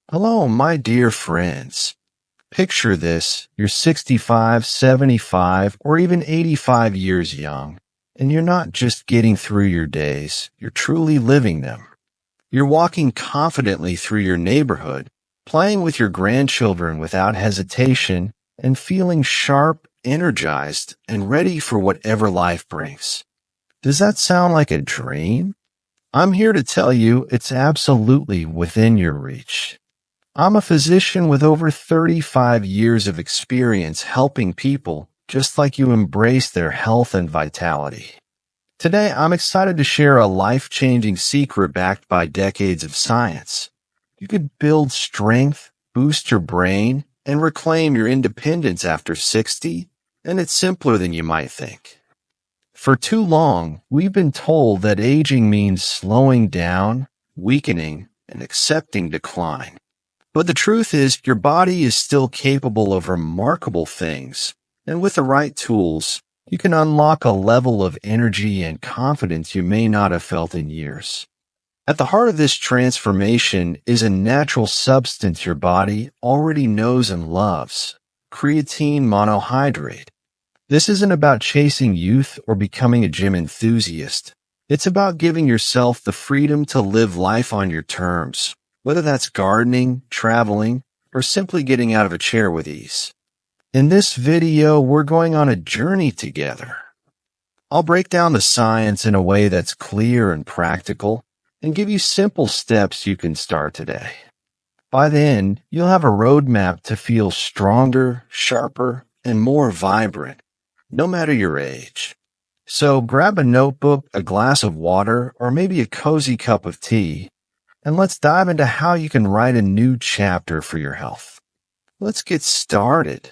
Hello, my dear friends. Picture this. You're 65, 75, or even 85 years young, and you're not just getting through your days, you're truly living them. You're walking confidently through your neighborhood, playing with your grandchildren without hesitation, and feeling sharp, energized, and ready for whatever life brings. Does that sound like a dream? I'm here to tell you it's absolutely within your reach. I'm a physician with over 35 years of experience helping people just like you embrace their health and vitality. Today, I'm excited to share a life-changing secret backed by decades of science. You could build strength, boost your brain, and reclaim your independence after 60, and it's simpler than you might think. For too long, we've been told that aging means slowing down, weakening, and accepting decline. But the truth is, your body is still capable of remarkable things, and with the right tools, you can unlock a level of energy and confidence you may not have felt in years. At the heart of this transformation is a natural substance your body already knows and loves, creatine monohydrate. This isn't about chasing youth or becoming a gym enthusiast. It's about giving yourself the freedom to live life on your terms, whether that's gardening, traveling, or simply getting out of a chair with ease. In this video, we're going on a journey together. I'll break down the science in a way that's clear and practical, and give you simple steps you can start today. By the end, you'll have a roadmap to feel stronger, sharper, and more vibrant, no matter your age. So grab a notebook, a glass of water, or maybe a cozy cup of tea, and let's dive into how you can write a new chapter for your health. Let's get started.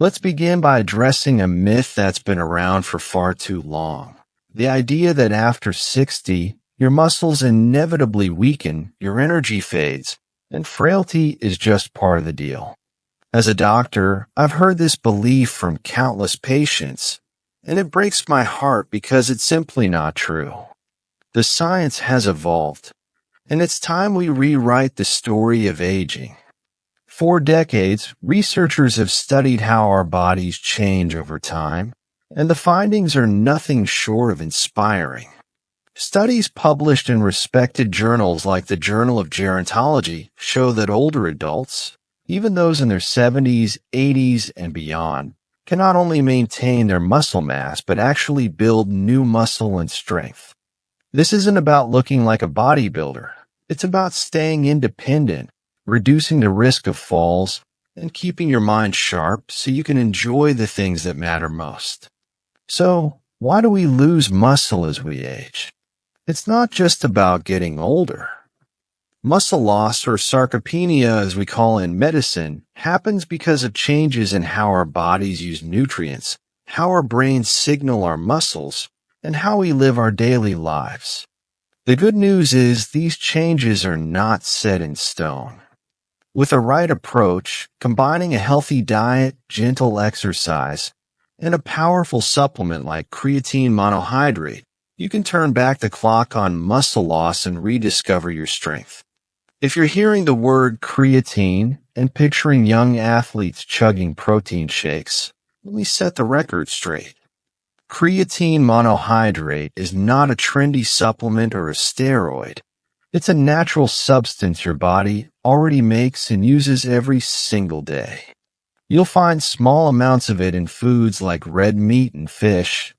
Let's begin by addressing a myth that's been around for far too long. The idea that after 60, your muscles inevitably weaken, your energy fades, and frailty is just part of the deal. As a doctor, I've heard this belief from countless patients, and it breaks my heart because it's simply not true. The science has evolved, and it's time we rewrite the story of aging. For decades, researchers have studied how our bodies change over time, and the findings are nothing short of inspiring. Studies published in respected journals like the Journal of Gerontology show that older adults, even those in their 70s, 80s, and beyond, can not only maintain their muscle mass but actually build new muscle and strength. This isn't about looking like a bodybuilder. It's about staying independent, reducing the risk of falls, and keeping your mind sharp so you can enjoy the things that matter most. So, why do we lose muscle as we age? It's not just about getting older. Muscle loss, or sarcopenia as we call it in medicine, happens because of changes in how our bodies use nutrients, how our brains signal our muscles, and how we live our daily lives. The good news is these changes are not set in stone. With a right approach, combining a healthy diet, gentle exercise, and a powerful supplement like creatine monohydrate, you can turn back the clock on muscle loss and rediscover your strength. If you're hearing the word creatine and picturing young athletes chugging protein shakes, let me set the record straight. Creatine monohydrate is not a trendy supplement or a steroid. It's a natural substance your body already makes and uses every single day. You'll find small amounts of it in foods like red meat and fish,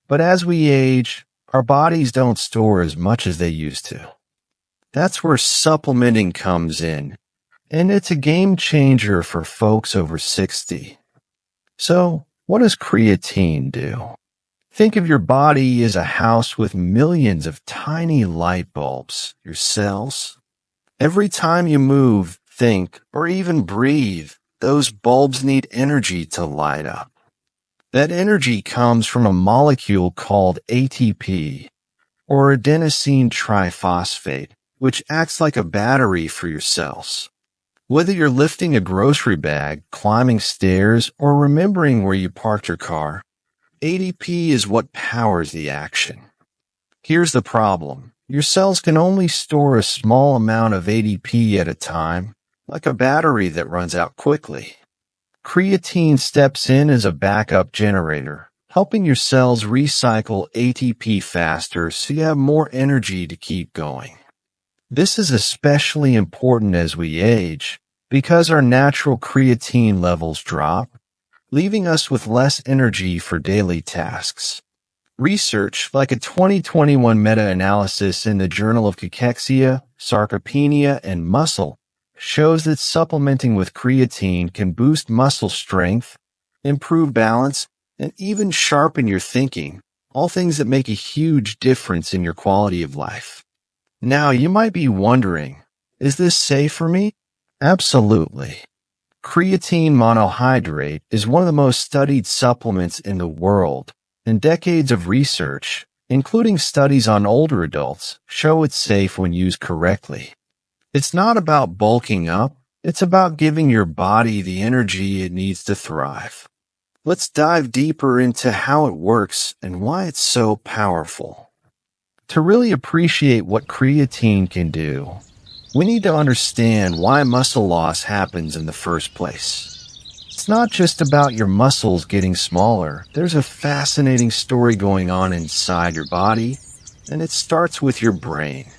but as we age, our bodies don't store as much as they used to. That's where supplementing comes in, and it's a game changer for folks over 60. So, what does creatine do? Think of your body as a house with millions of tiny light bulbs, your cells. Every time you move, think, or even breathe, those bulbs need energy to light up. That energy comes from a molecule called ATP, or adenosine triphosphate, which acts like a battery for your cells. Whether you're lifting a grocery bag, climbing stairs, or remembering where you parked your car, ATP is what powers the action. Here's the problem. Your cells can only store a small amount of ATP at a time, like a battery that runs out quickly. Creatine steps in as a backup generator, helping your cells recycle ATP faster so you have more energy to keep going. This is especially important as we age because our natural creatine levels drop, leaving us with less energy for daily tasks. Research, like a 2021 meta-analysis in the Journal of Cachexia, Sarcopenia, and Muscle, shows that supplementing with creatine can boost muscle strength, improve balance, and even sharpen your thinking, all things that make a huge difference in your quality of life. Now, you might be wondering, is this safe for me? Absolutely. Creatine monohydrate is one of the most studied supplements in the world, and decades of research, including studies on older adults, show it's safe when used correctly. It's not about bulking up, it's about giving your body the energy it needs to thrive. Let's dive deeper into how it works and why it's so powerful. To really appreciate what creatine can do, we need to understand why muscle loss happens in the first place. It's not just about your muscles getting smaller. There's a fascinating story going on inside your body, and it starts with your brain.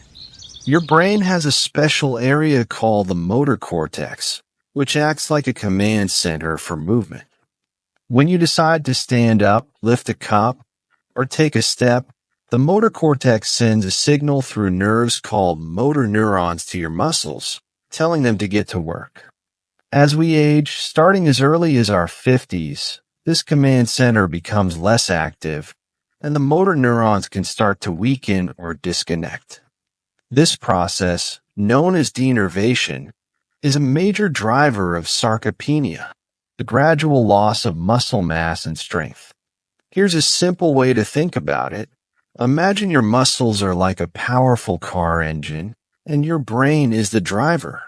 Your brain has a special area called the motor cortex, which acts like a command center for movement. When you decide to stand up, lift a cup, or take a step, the motor cortex sends a signal through nerves called motor neurons to your muscles, telling them to get to work. As we age, starting as early as our 50s, this command center becomes less active, and the motor neurons can start to weaken or disconnect. This process, known as denervation, is a major driver of sarcopenia, the gradual loss of muscle mass and strength. Here's a simple way to think about it. Imagine your muscles are like a powerful car engine, and your brain is the driver.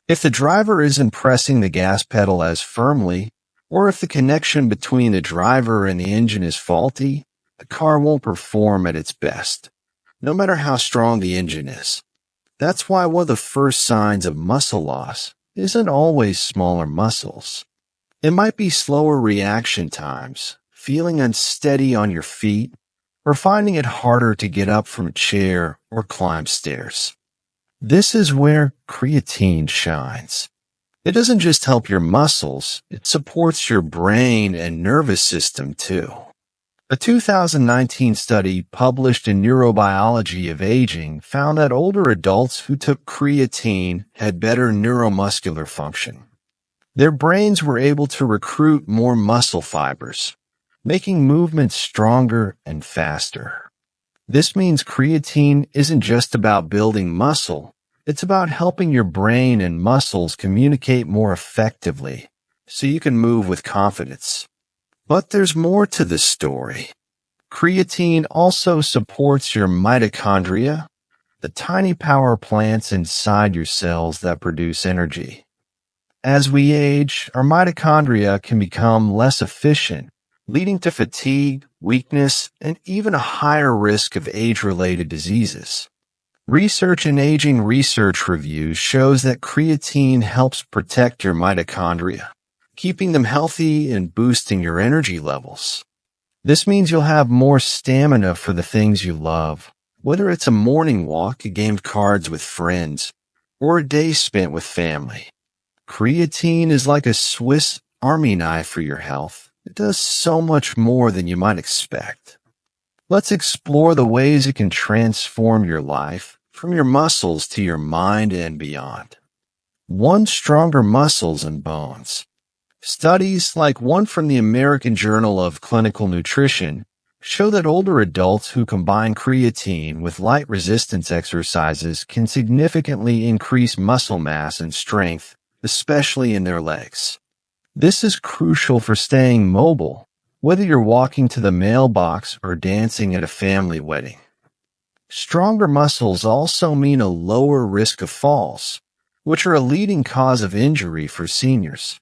If the driver isn't pressing the gas pedal as firmly, or if the connection between the driver and the engine is faulty, the car won't perform at its best, no matter how strong the engine is. That's why one of the first signs of muscle loss isn't always smaller muscles. It might be slower reaction times, feeling unsteady on your feet, or finding it harder to get up from a chair or climb stairs. This is where creatine shines. It doesn't just help your muscles, it supports your brain and nervous system too. A 2019 study published in Neurobiology of Aging found that older adults who took creatine had better neuromuscular function. Their brains were able to recruit more muscle fibers, making movement stronger and faster. This means creatine isn't just about building muscle, it's about helping your brain and muscles communicate more effectively so you can move with confidence. But there's more to the story. Creatine also supports your mitochondria, the tiny power plants inside your cells that produce energy. As we age, our mitochondria can become less efficient, leading to fatigue, weakness, and even a higher risk of age-related diseases. Research in Aging Research Reviews shows that creatine helps protect your mitochondria, keeping them healthy and boosting your energy levels. This means you'll have more stamina for the things you love, whether it's a morning walk, a game of cards with friends, or a day spent with family. Creatine is like a Swiss Army knife for your health. It does so much more than you might expect. Let's explore the ways it can transform your life, from your muscles to your mind and beyond. 1. Stronger muscles and bones. Studies, like one from the American Journal of Clinical Nutrition, show that older adults who combine creatine with light resistance exercises can significantly increase muscle mass and strength, especially in their legs. This is crucial for staying mobile, whether you're walking to the mailbox or dancing at a family wedding. Stronger muscles also mean a lower risk of falls, which are a leading cause of injury for seniors.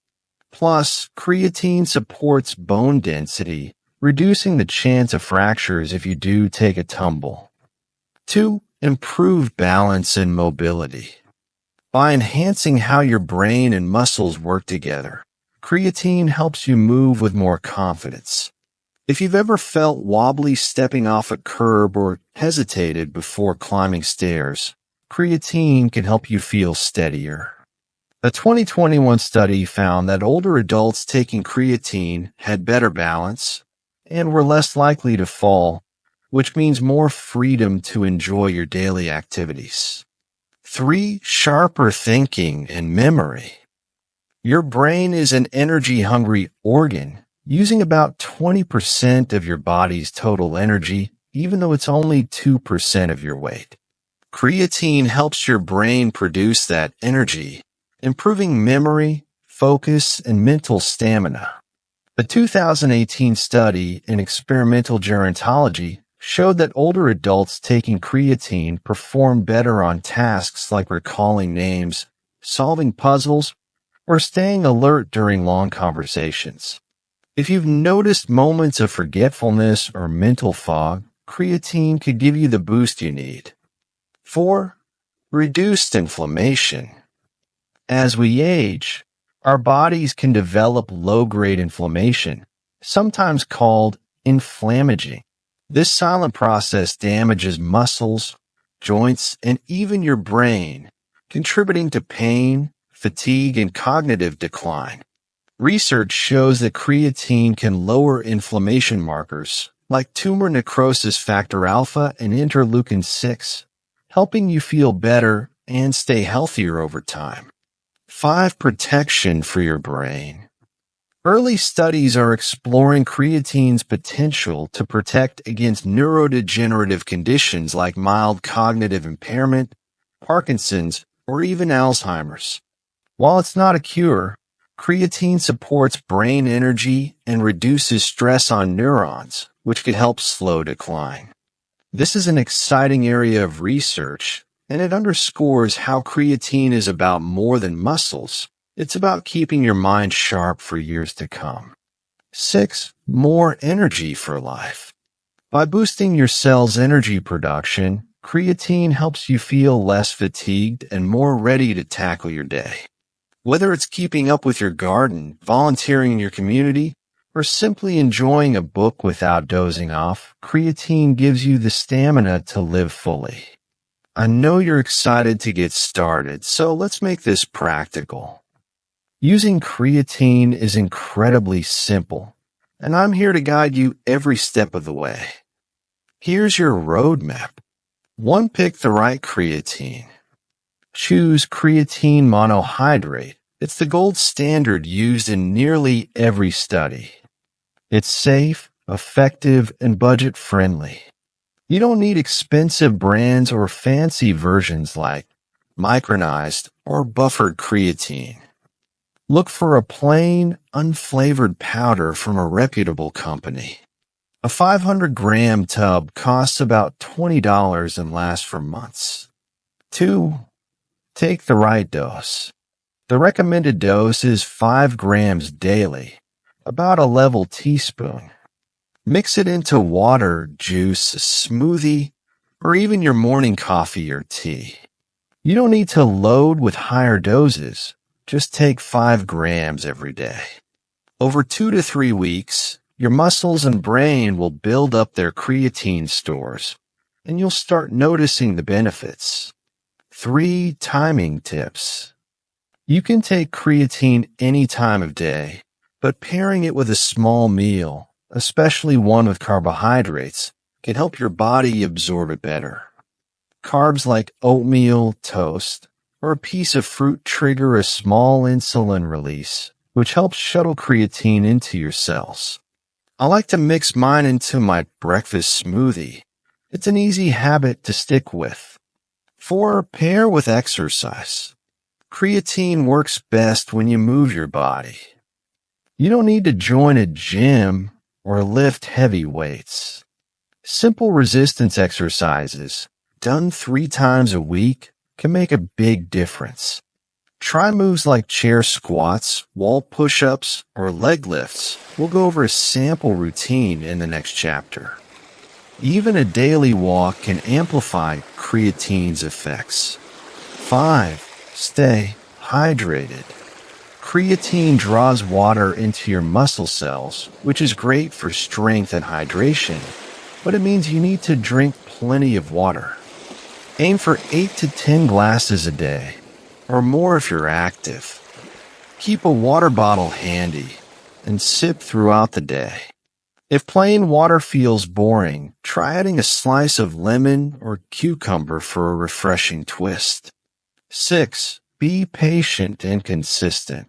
Plus, creatine supports bone density, reducing the chance of fractures if you do take a tumble. 2. Improved balance and mobility. By enhancing how your brain and muscles work together, creatine helps you move with more confidence. If you've ever felt wobbly stepping off a curb or hesitated before climbing stairs, creatine can help you feel steadier. A 2021 study found that older adults taking creatine had better balance and were less likely to fall, which means more freedom to enjoy your daily activities. 3. Sharper thinking and memory. Your brain is an energy-hungry organ, using about 20% of your body's total energy, even though it's only 2% of your weight. Creatine helps your brain produce that energy, improving memory, focus, and mental stamina. A 2018 study in experimental gerontology showed that older adults taking creatine performed better on tasks like recalling names, solving puzzles, or staying alert during long conversations. If you've noticed moments of forgetfulness or mental fog, creatine could give you the boost you need. 4. Reduced inflammation. As we age, our bodies can develop low-grade inflammation, sometimes called inflammaging. This silent process damages muscles, joints, and even your brain, contributing to pain, fatigue, and cognitive decline. Research shows that creatine can lower inflammation markers like tumor necrosis factor alpha and interleukin-6, helping you feel better and stay healthier over time. 5. Protection for your brain. Early studies are exploring creatine's potential to protect against neurodegenerative conditions like mild cognitive impairment, Parkinson's, or even Alzheimer's. While it's not a cure, creatine supports brain energy and reduces stress on neurons, which could help slow decline. This is an exciting area of research, and it underscores how creatine is about more than muscles. It's about keeping your mind sharp for years to come. 6. More energy for life. By boosting your cell's energy production, creatine helps you feel less fatigued and more ready to tackle your day. Whether it's keeping up with your garden, volunteering in your community, or simply enjoying a book without dozing off, creatine gives you the stamina to live fully. I know you're excited to get started, so let's make this practical. Using creatine is incredibly simple, and I'm here to guide you every step of the way. Here's your roadmap. 1. Pick the right creatine. Choose creatine monohydrate. It's the gold standard used in nearly every study. It's safe, effective, and budget-friendly. You don't need expensive brands or fancy versions like micronized or buffered creatine. Look for a plain, unflavored powder from a reputable company. A 500-gram tub costs about $20 and lasts for months. 2. Take the right dose. The recommended dose is 5 grams daily, about a level teaspoon. Mix it into water, juice, a smoothie, or even your morning coffee or tea. You don't need to load with higher doses. Just take 5 grams every day. Over 2 to 3 weeks, your muscles and brain will build up their creatine stores, and you'll start noticing the benefits. 3 timing tips. You can take creatine any time of day, but pairing it with a small meal, especially one with carbohydrates, can help your body absorb it better. Carbs like oatmeal, toast, or a piece of fruit trigger a small insulin release, which helps shuttle creatine into your cells. I like to mix mine into my breakfast smoothie. It's an easy habit to stick with. 4. Pair with exercise. Creatine works best when you move your body. You don't need to join a gym or lift heavy weights. Simple resistance exercises, done 3 times a week, can make a big difference. Try moves like chair squats, wall push-ups, or leg lifts. We'll go over a sample routine in the next chapter. Even a daily walk can amplify creatine's effects. 5. Stay hydrated. Creatine draws water into your muscle cells, which is great for strength and hydration, but it means you need to drink plenty of water. Aim for 8 to 10 glasses a day, or more if you're active. Keep a water bottle handy and sip throughout the day. If plain water feels boring, try adding a slice of lemon or cucumber for a refreshing twist. 6. Be patient and consistent.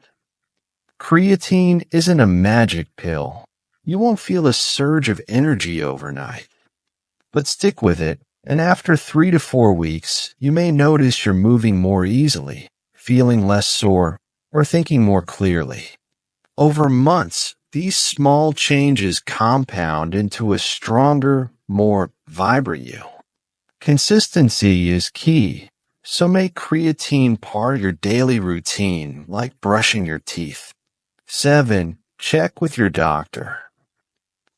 Creatine isn't a magic pill. You won't feel a surge of energy overnight. But stick with it, and after 3 to 4 weeks, you may notice you're moving more easily, feeling less sore, or thinking more clearly. Over months, these small changes compound into a stronger, more vibrant you. Consistency is key, so make creatine part of your daily routine, like brushing your teeth. 7. Check with your doctor.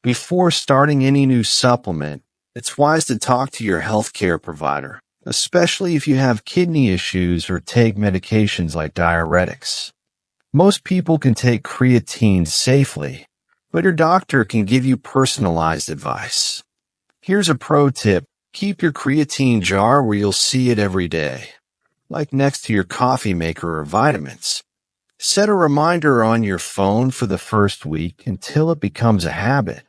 Before starting any new supplement, it's wise to talk to your healthcare provider, especially if you have kidney issues or take medications like diuretics. Most people can take creatine safely, but your doctor can give you personalized advice. Here's a pro tip. Keep your creatine jar where you'll see it every day, like next to your coffee maker or vitamins. Set a reminder on your phone for the first week until it becomes a habit.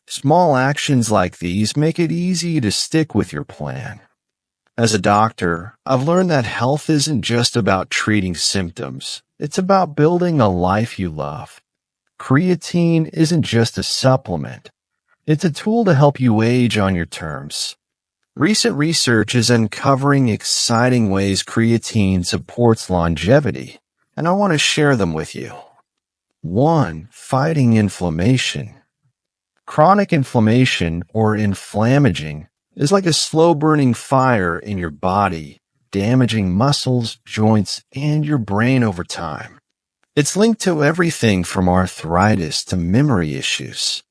Small actions like these make it easy to stick with your plan. As a doctor, I've learned that health isn't just about treating symptoms. It's about building a life you love. Creatine isn't just a supplement. It's a tool to help you age on your terms. Recent research is uncovering exciting ways creatine supports longevity, and I want to share them with you. 1. Fighting inflammation. Chronic inflammation, or inflammaging, is like a slow-burning fire in your body, damaging muscles, joints, and your brain over time. It's linked to everything from arthritis to memory issues.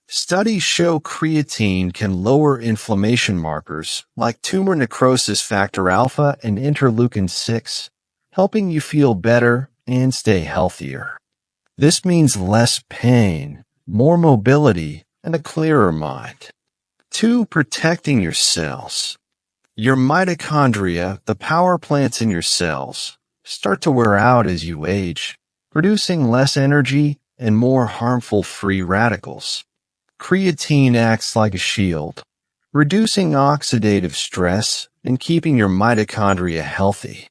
Studies show creatine can lower inflammation markers like tumor necrosis factor alpha and interleukin-6, helping you feel better and stay healthier. This means less pain, more mobility, and a clearer mind. 2. Protecting your cells. Your mitochondria, the power plants in your cells, start to wear out as you age, producing less energy and more harmful free radicals. Creatine acts like a shield, reducing oxidative stress and keeping your mitochondria healthy.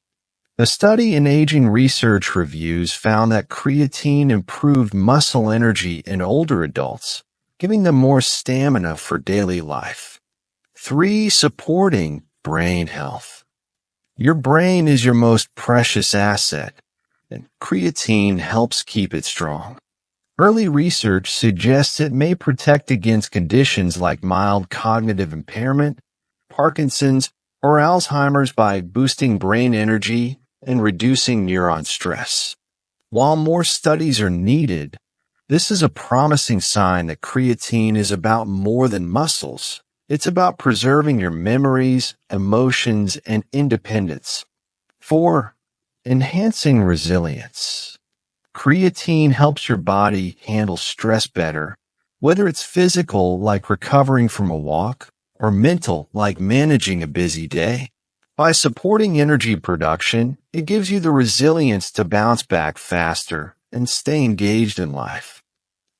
A study in Aging Research Reviews found that creatine improved muscle energy in older adults, giving them more stamina for daily life. 3. Supporting brain health. Your brain is your most precious asset, and creatine helps keep it strong. Early research suggests it may protect against conditions like mild cognitive impairment, Parkinson's, or Alzheimer's by boosting brain energy and reducing neuron stress. While more studies are needed, this is a promising sign that creatine is about more than muscles. It's about preserving your memories, emotions, and independence. 4. Enhancing resilience. Creatine helps your body handle stress better, whether it's physical, like recovering from a walk, or mental, like managing a busy day. By supporting energy production, it gives you the resilience to bounce back faster and stay engaged in life.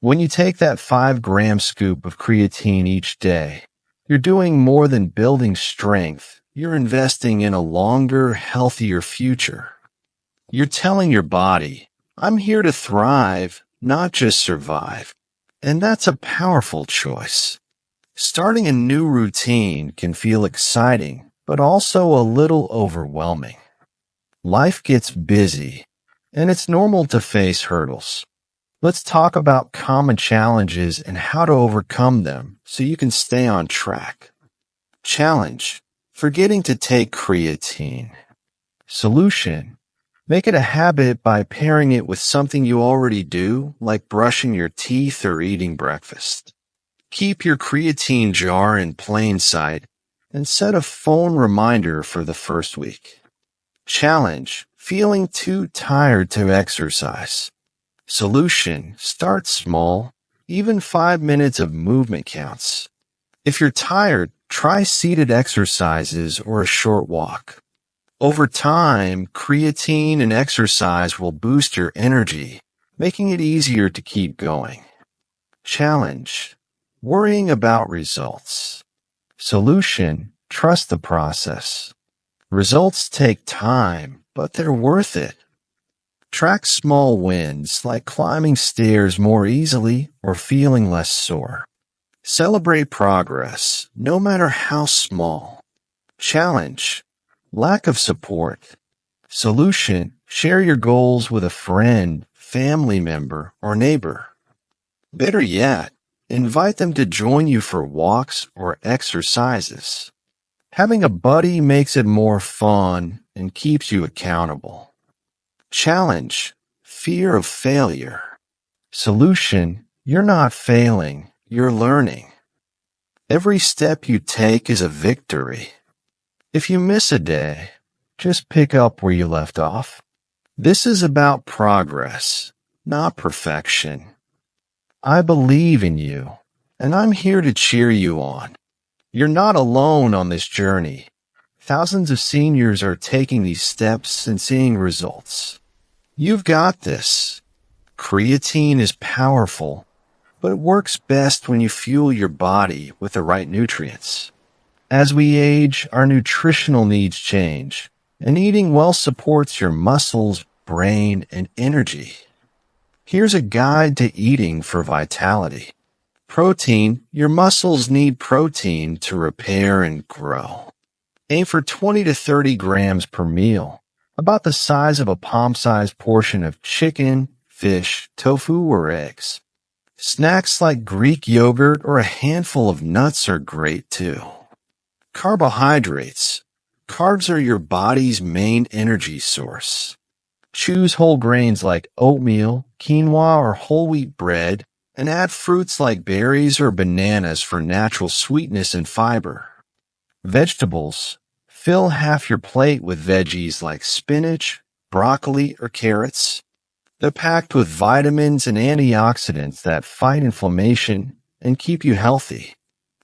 When you take that 5-gram scoop of creatine each day, you're doing more than building strength. You're investing in a longer, healthier future. You're telling your body, I'm here to thrive, not just survive. And that's a powerful choice. Starting a new routine can feel exciting, but also a little overwhelming. Life gets busy, and it's normal to face hurdles. Let's talk about common challenges and how to overcome them so you can stay on track. Challenge: forgetting to take creatine. Solution: make it a habit by pairing it with something you already do, like brushing your teeth or eating breakfast. Keep your creatine jar in plain sight and set a phone reminder for the first week. Challenge: feeling too tired to exercise. Solution: start small. Even 5 minutes of movement counts. If you're tired, try seated exercises or a short walk. Over time, creatine and exercise will boost your energy, making it easier to keep going. Challenge: worrying about results. Solution: trust the process. Results take time, but they're worth it. Track small wins like climbing stairs more easily or feeling less sore. Celebrate progress, no matter how small. Challenge: lack of support. Solution: share your goals with a friend, family member, or neighbor. Better yet, invite them to join you for walks or exercises. Having a buddy makes it more fun and keeps you accountable. Challenge: fear of failure. Solution: you're not failing, you're learning. Every step you take is a victory. If you miss a day, just pick up where you left off. This is about progress, not perfection. I believe in you, and I'm here to cheer you on. You're not alone on this journey. Thousands of seniors are taking these steps and seeing results. You've got this. Creatine is powerful, but it works best when you fuel your body with the right nutrients. As we age, our nutritional needs change, and eating well supports your muscles, brain, and energy. Here's a guide to eating for vitality. Protein: your muscles need protein to repair and grow. Aim for 20 to 30 grams per meal, about the size of a palm-sized portion of chicken, fish, tofu, or eggs. Snacks like Greek yogurt or a handful of nuts are great too. Carbohydrates: carbs are your body's main energy source. Choose whole grains like oatmeal, quinoa, or whole wheat bread, and add fruits like berries or bananas for natural sweetness and fiber. Vegetables: fill half your plate with veggies like spinach, broccoli, or carrots. They're packed with vitamins and antioxidants that fight inflammation and keep you healthy.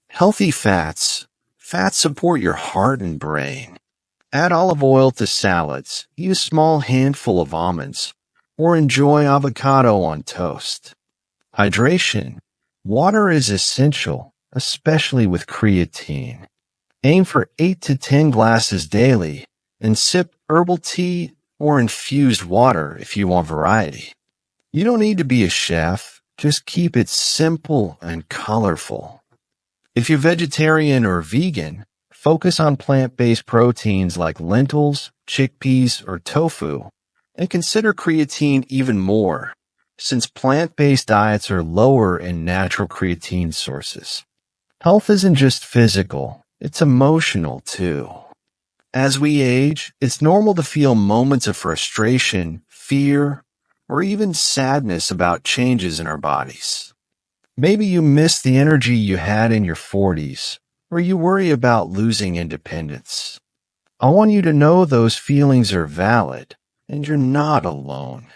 Healthy fats: fats support your heart and brain. Add olive oil to salads, eat a small handful of almonds, or enjoy avocado on toast. Hydration: water is essential, especially with creatine. Aim for 8 to 10 glasses daily, and sip herbal tea or infused water if you want variety. You don't need to be a chef, just keep it simple and colorful. If you're vegetarian or vegan, focus on plant-based proteins like lentils, chickpeas, or tofu, and consider creatine even more, since plant-based diets are lower in natural creatine sources. Health isn't just physical, it's emotional too. As we age, it's normal to feel moments of frustration, fear, or even sadness about changes in our bodies. Maybe you miss the energy you had in your 40s, or you worry about losing independence. I want you to know those feelings are valid, and you're not alone.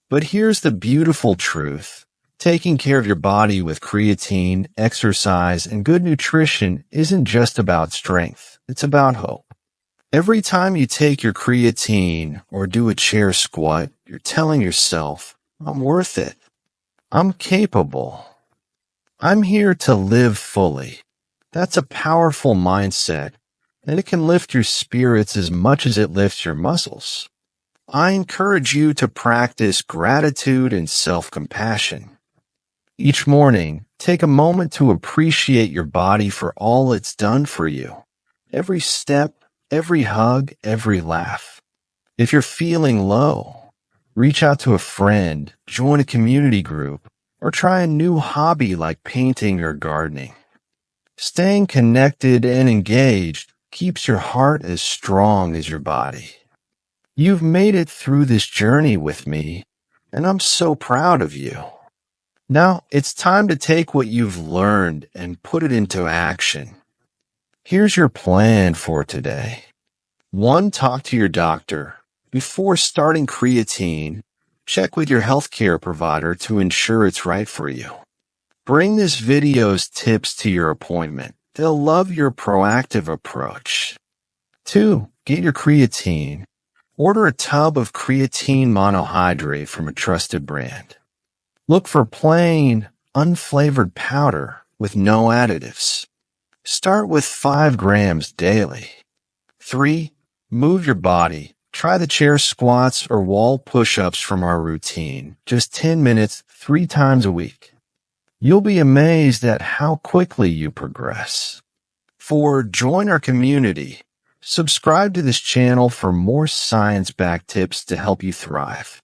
But here's the beautiful truth. Taking care of your body with creatine, exercise, and good nutrition isn't just about strength, it's about hope. Every time you take your creatine or do a chair squat, you're telling yourself, I'm worth it. I'm capable. I'm here to live fully. That's a powerful mindset, and it can lift your spirits as much as it lifts your muscles. I encourage you to practice gratitude and self-compassion. Each morning, take a moment to appreciate your body for all it's done for you. Every step, every hug, every laugh. If you're feeling low, reach out to a friend, join a community group, or try a new hobby like painting or gardening. Staying connected and engaged keeps your heart as strong as your body. You've made it through this journey with me, and I'm so proud of you. Now it's time to take what you've learned and put it into action. Here's your plan for today. 1. Talk to your doctor. Before starting creatine, check with your healthcare provider to ensure it's right for you. Bring this video's tips to your appointment. They'll love your proactive approach. 2. Get your creatine. Order a tub of creatine monohydrate from a trusted brand. Look for plain, unflavored powder with no additives. Start with 5 grams daily. 3. Move your body. Try the chair squats or wall push-ups from our routine. Just 10 minutes, 3 times a week. You'll be amazed at how quickly you progress. 4. Join our community. Subscribe to this channel for more science-backed tips to help you thrive.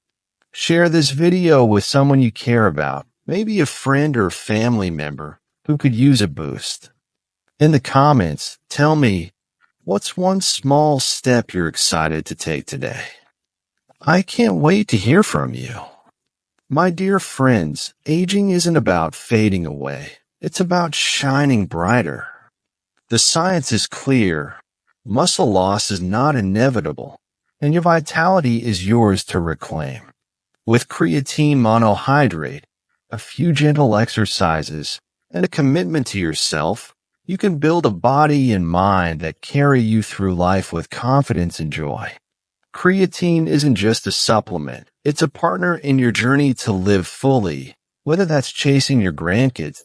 Share this video with someone you care about, maybe a friend or family member who could use a boost. In the comments, tell me, what's one small step you're excited to take today? I can't wait to hear from you. My dear friends, aging isn't about fading away. It's about shining brighter. The science is clear. Muscle loss is not inevitable, and your vitality is yours to reclaim. With creatine monohydrate, a few gentle exercises, and a commitment to yourself, you can build a body and mind that carry you through life with confidence and joy. Creatine isn't just a supplement. It's a partner in your journey to live fully, whether that's chasing your grandkids,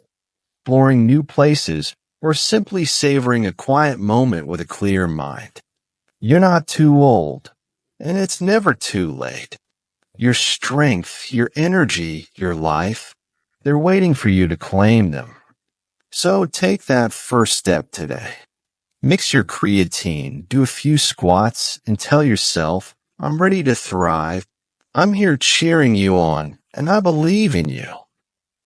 exploring new places, or simply savoring a quiet moment with a clear mind. You're not too old, and it's never too late. Your strength, your energy, your life, they're waiting for you to claim them. So take that first step today. Mix your creatine, do a few squats, and tell yourself, I'm ready to thrive. I'm here cheering you on, and I believe in you.